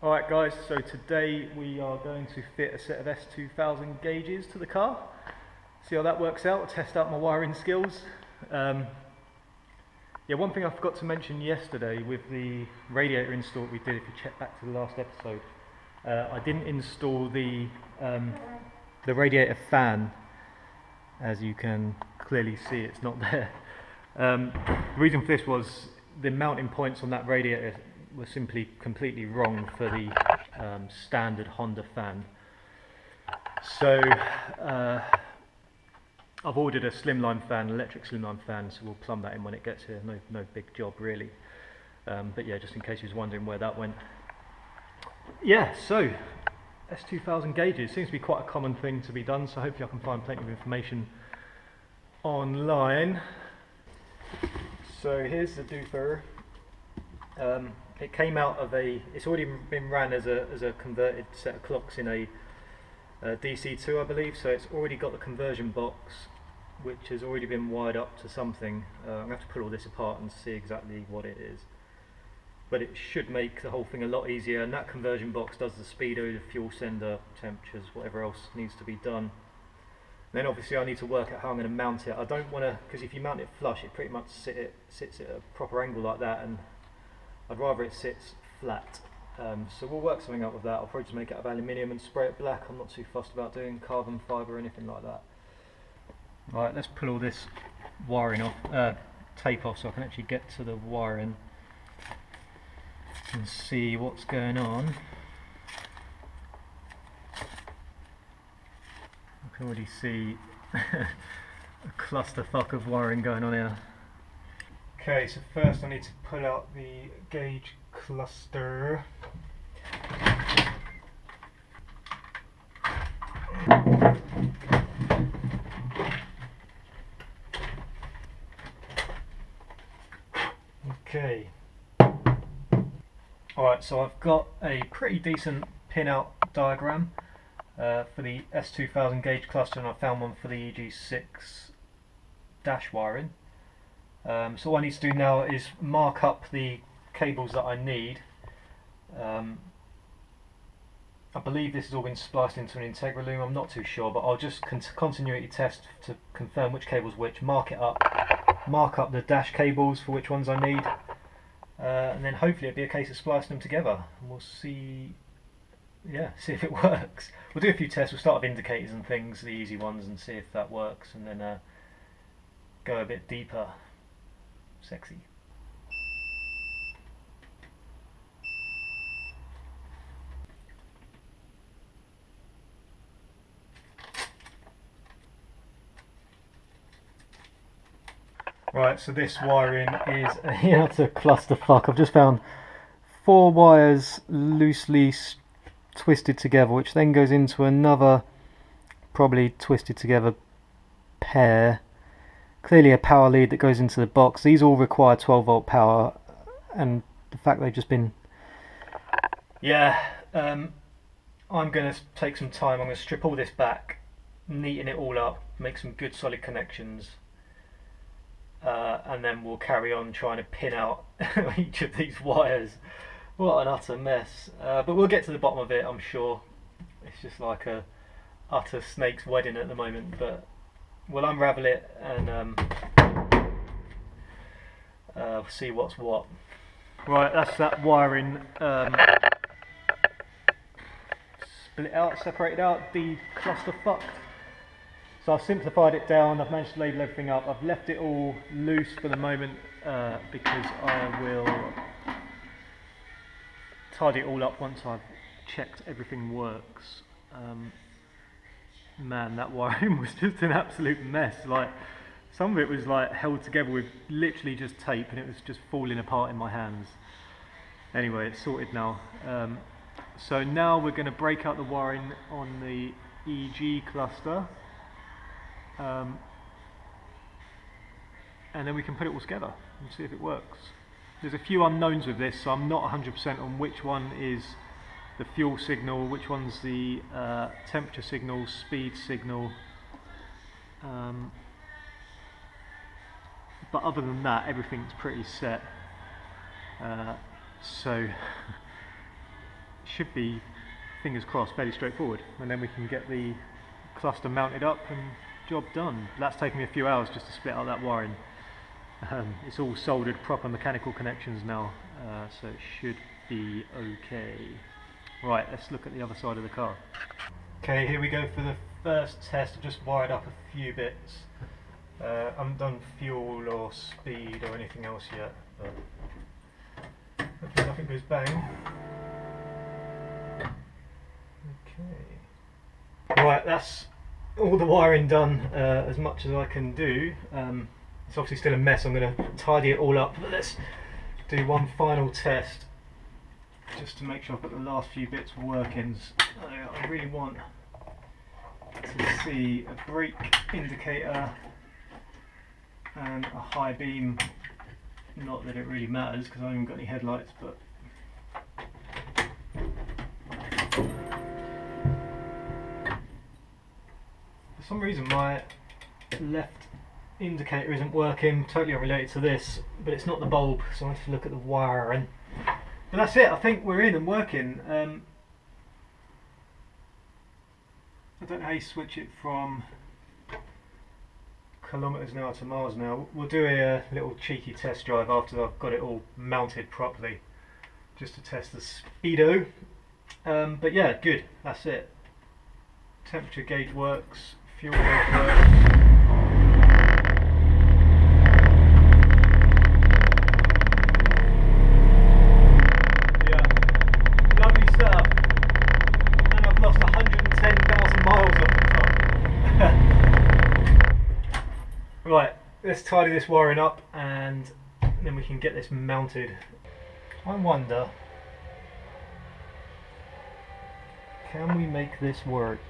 Alright guys, so today we are going to fit a set of S2000 gauges to the car. See how that works out, test out my wiring skills. One thing I forgot to mention yesterday with the radiator install we did, if you check back to the last episode, I didn't install the radiator fan. As you can clearly see, it's not there. The reason for this was the mounting points on that radiator were simply completely wrong for the standard Honda fan. So I've ordered a slimline fan, electric slimline fan, so we'll plumb that in when it gets here. No big job really. But yeah, just in case you was wondering where that went. Yeah, so S2000 gauges seems to be quite a common thing to be done, so hopefully I can find plenty of information online. So here's the doofer. It came out of it's already been ran as a converted set of clocks in a DC2, I believe, so it's already got the conversion box, which has already been wired up to something. I'm going to have to pull all this apart and see exactly what it is. But it should make the whole thing a lot easier, and that conversion box does the speedo, the fuel sender, temperatures, whatever else needs to be done. Then obviously I need to work out how I'm going to mount it. I don't want to, because if you mount it flush, it pretty much sits at a proper angle like that, and I'd rather it sits flat. So we'll work something out with that. I'll probably just make it out of aluminium and spray it black. I'm not too fussed about doing carbon fibre or anything like that. Right, let's pull all this wiring off, tape off, so I can actually get to the wiring and see what's going on. I can already see a clusterfuck of wiring going on here. Okay, so first I need to pull out the gauge cluster. Okay. Alright, so I've got a pretty decent pin-out diagram for the S2000 gauge cluster, and I found one for the EG6 dash wiring. So all I need to do now is mark up the cables that I need. I believe this has all been spliced into an Integra loom, I'm not too sure, but I'll just continuity test to confirm which cable's which, mark it up, mark up the dash cables for which ones I need, and then hopefully it'll be a case of splicing them together, and we'll see if it works. We'll do a few tests, we'll start with indicators and things, the easy ones, and see if that works, and then go a bit deeper. Sexy. Right, so this wiring is it's a clusterfuck. I've just found 4 wires loosely twisted together, which then goes into another probably twisted together pair. Clearly a power lead that goes into the box. These all require 12 volt power, and the fact they've just been... I'm going to take some time. I'm going to strip all this back, neaten it all up, make some good solid connections, and then we'll carry on trying to pin out each of these wires. What an utter mess. But we'll get to the bottom of it, I'm sure. It's just like a utter snake's wedding at the moment, but we'll unravel it and see what's what. Right, that's that wiring split out, separated out, declusterfucked. So I've simplified it down, I've managed to label everything up. I've left it all loose for the moment because I will tidy it all up once I've checked everything works. Man, that wiring was just an absolute mess. Like, some of it was like held together with literally just tape, and it was just falling apart in my hands. Anyway, it's sorted now. So now we're going to break out the wiring on the EG cluster, and then we can put it all together and see if it works. There's a few unknowns with this, so I'm not 100% on which one is the fuel signal, which one's the temperature signal, speed signal, but other than that everything's pretty set. So should be, fingers crossed, fairly straightforward, and then we can get the cluster mounted up and job done. That's taken me a few hours just to split out that wiring. It's all soldered, proper mechanical connections now, so it should be okay. Right, let's look at the other side of the car. Okay, here we go for the first test. I've just wired up a few bits. I haven't done fuel or speed or anything else yet, but hopefully nothing goes bang. Okay. Right, that's all the wiring done, as much as I can do. It's obviously still a mess. I'm going to tidy it all up, but let's do one final test just to make sure I've got the last few bits working. I really want to see a brake indicator and a high beam. Not that it really matters because I haven't got any headlights, but for some reason my left indicator isn't working, totally unrelated to this, but it's not the bulb, so I have to look at the wiring. But that's it, I think we're in and working. I don't know how you switch it from kilometres an hour to miles an hour. We'll do a little cheeky test drive after I've got it all mounted properly, just to test the speedo. But yeah, good, that's it. Temperature gauge works, fuel gauge works. Right, let's tidy this wiring up and then we can get this mounted. I wonder, can we make this work?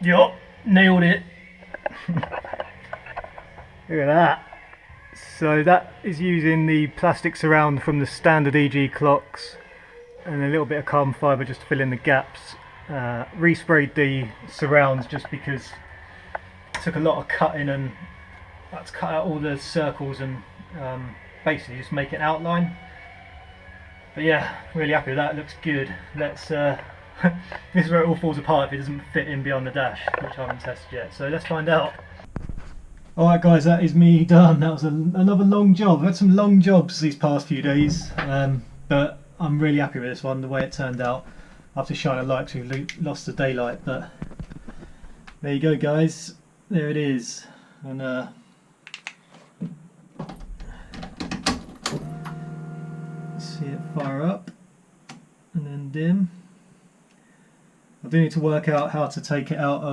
Yup, nailed it. Look at that. So that is using the plastic surround from the standard EG clocks and a little bit of carbon fibre just to fill in the gaps. Resprayed the surrounds just because took a lot of cutting and I had to cut out all the circles and basically just make an outline. But yeah, really happy with that, it looks good. Let's this is where it all falls apart if it doesn't fit in beyond the dash, which I haven't tested yet, so let's find out. Alright guys, that is me done. That was another long job. I've had some long jobs these past few days, but I'm really happy with this one, the way it turned out. I have to shine a light because we've lost the daylight, but there you go guys. There it is, and see it fire up and then dim. I do need to work out how to take it out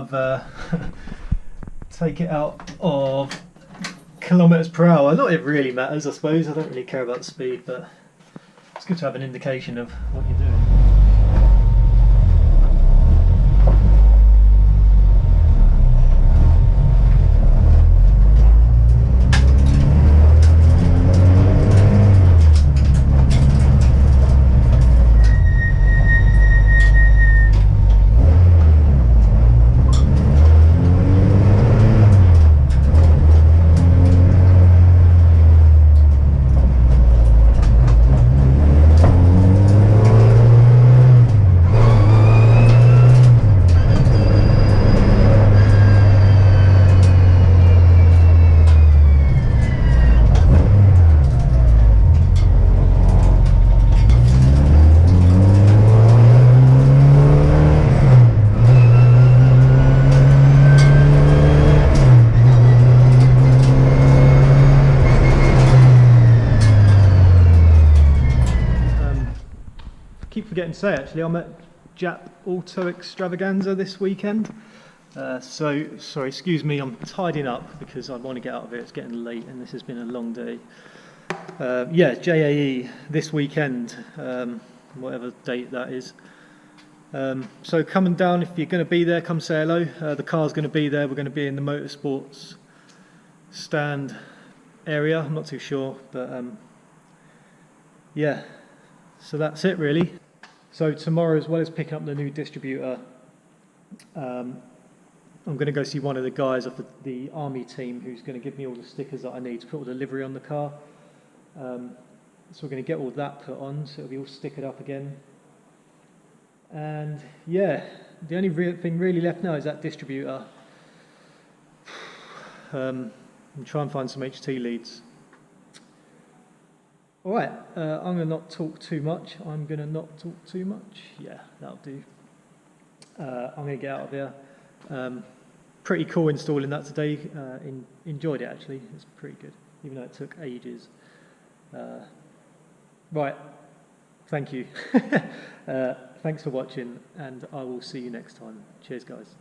of kilometers per hour. Not it really matters, I suppose. I don't really care about the speed, but it's good to have an indication of what you're doing. Forgetting to say actually, I'm at Jap Auto Extravaganza this weekend, so sorry, excuse me, I'm tidying up because I want to get out of here. It's getting late and this has been a long day. Yeah, JAE this weekend, whatever date that is. So coming down, if you're going to be there, come say hello. The car's going to be there. We're going to be in the motorsports stand area. I'm not too sure, but yeah, so that's it really. So tomorrow, as well as picking up the new distributor, I'm going to go see one of the guys of the army team who's going to give me all the stickers that I need to put all the livery on the car. So we're going to get all that put on, so it'll be all stickered up again. And yeah, the only thing really left now is that distributor. And try and find some HT leads. All right, I'm going to not talk too much. Yeah, that'll do. I'm going to get out of here. Pretty cool installing that today. Enjoyed it actually. It's pretty good, even though it took ages. Right, thank you. Thanks for watching, and I will see you next time. Cheers, guys.